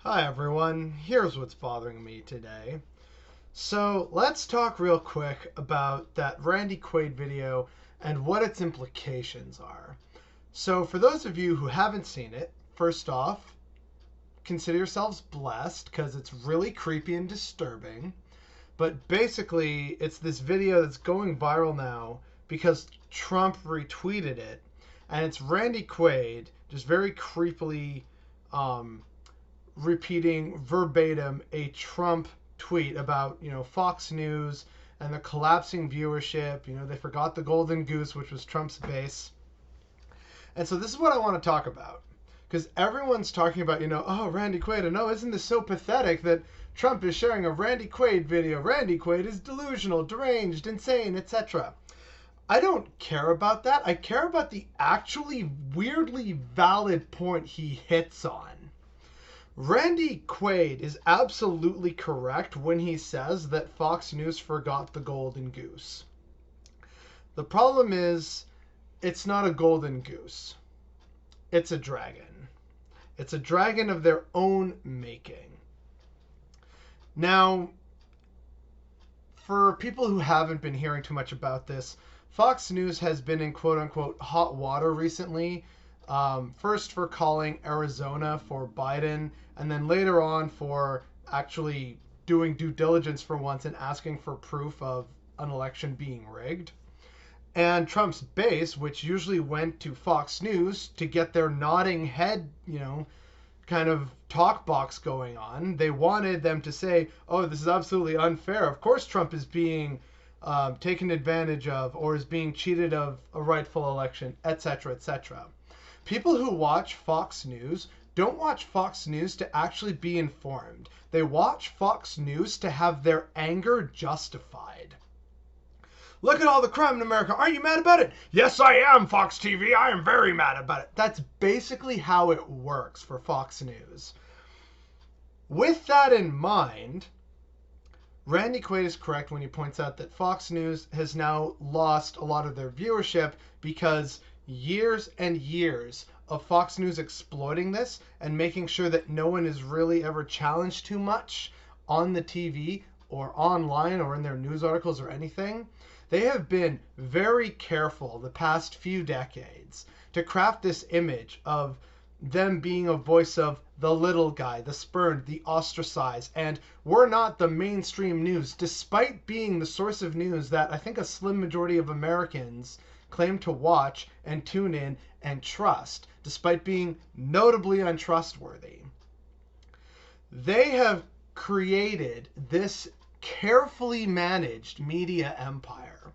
Hi everyone, here's what's bothering me today. So let's talk real quick about that Randy Quaid video and what its implications are. So for those of you who haven't seen it, first off, consider yourselves blessed because it's really creepy and disturbing. But basically, it's this video that's going viral now because Trump retweeted it. And it's Randy Quaid just very creepily repeating verbatim a Trump tweet about, Fox News and the collapsing viewership. They forgot the golden goose, which was Trump's base. And so this is what I want to talk about. Because everyone's talking about, oh, Randy Quaid, and oh, isn't this so pathetic that Trump is sharing a Randy Quaid video? Randy Quaid is delusional, deranged, insane, etc. I don't care about that. I care about the actually weirdly valid point he hits on. Randy Quaid is absolutely correct when he says that Fox News forgot the golden goose. The problem is, it's not a golden goose. It's a dragon. It's a dragon of their own making. Now, for people who haven't been hearing too much about this, Fox News has been in quote-unquote hot water recently. First for calling Arizona for Biden, and then later on for actually doing due diligence for once and asking for proof of an election being rigged. And Trump's base, which usually went to Fox News to get their nodding head, kind of talk box going on. They wanted them to say, oh, this is absolutely unfair. Of course Trump is being taken advantage of or is being cheated of a rightful election, etc., etc. People who watch Fox News don't watch Fox News to actually be informed. They watch Fox News to have their anger justified. Look at all the crime in America. Aren't you mad about it? Yes, I am, Fox TV. I am very mad about it. That's basically how it works for Fox News. With that in mind, Randy Quaid is correct when he points out that Fox News has now lost a lot of their viewership because years and years of Fox News exploiting this and making sure that no one is really ever challenged too much on the TV or online or in their news articles or anything. They have been very careful the past few decades to craft this image of them being a voice of the little guy, the spurned, the ostracized, and we're not the mainstream news, despite being the source of news that I think a slim majority of Americans claim to watch and tune in and trust, despite being notably untrustworthy. They have created this carefully managed media empire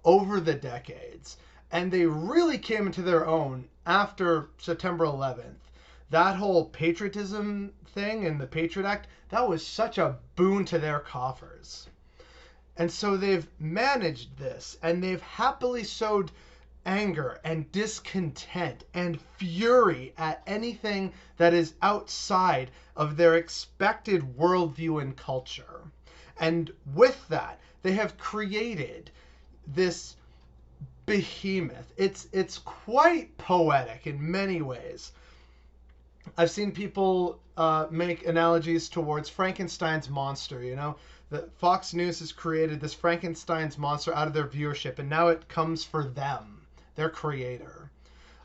over the decades, and they really came into their own after September 11th. That whole patriotism thing and the Patriot Act, that was such a boon to their coffers. And so they've managed this, and they've happily sowed anger and discontent and fury at anything that is outside of their expected worldview and culture. And with that, they have created this behemoth. It's quite poetic in many ways. I've seen people make analogies towards Frankensteins Monster, that Fox News has created this Frankensteins monster out of their viewership, and now it comes for them, their creator.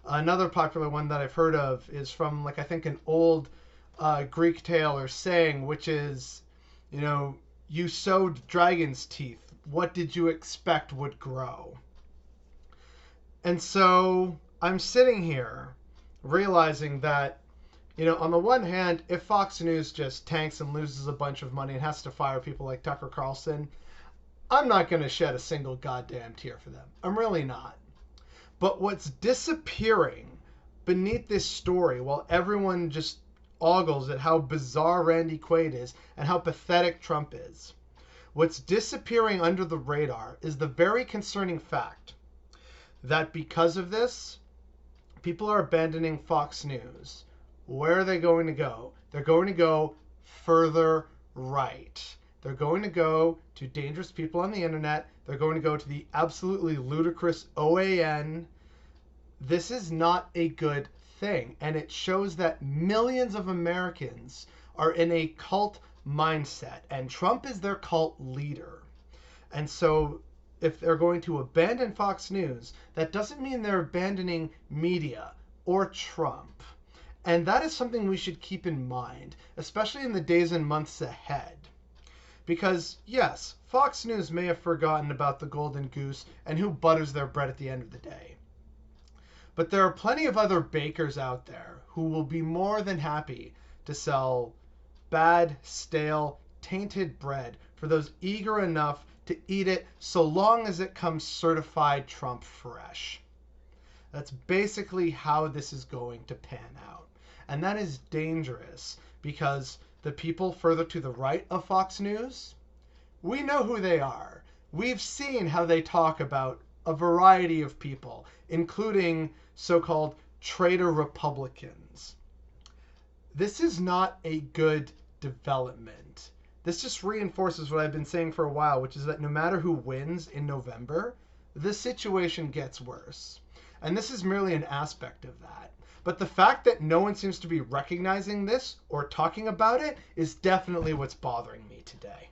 Another popular one that I've heard of is from, I think, an old Greek tale or saying, which is, you sowed dragon's teeth. What did you expect would grow? And so I'm sitting here realizing that, on the one hand, if Fox News just tanks and loses a bunch of money and has to fire people like Tucker Carlson, I'm not going to shed a single goddamn tear for them. I'm really not. But what's disappearing beneath this story, while everyone just ogles at how bizarre Randy Quaid is and how pathetic Trump is, what's disappearing under the radar is the very concerning fact that because of this, people are abandoning Fox News. Where are they going to go? They're going to go further right. They're going to go to dangerous people on the internet. They're going to go to the absolutely ludicrous OAN. This is not a good thing, and it shows that millions of Americans are in a cult mindset, and Trump is their cult leader. And so if they're going to abandon Fox News, that doesn't mean they're abandoning media or Trump. And that is something we should keep in mind, especially in the days and months ahead. Because, yes, Fox News may have forgotten about the golden goose and who butters their bread at the end of the day. But there are plenty of other bakers out there who will be more than happy to sell bad, stale, tainted bread for those eager enough to eat it so long as it comes certified Trump fresh. That's basically how this is going to pan out. And that is dangerous because the people further to the right of Fox News, we know who they are. We've seen how they talk about a variety of people, including so-called traitor Republicans. This is not a good development. This just reinforces what I've been saying for a while, which is that no matter who wins in November, the situation gets worse. And this is merely an aspect of that. But the fact that no one seems to be recognizing this or talking about it is definitely what's bothering me today.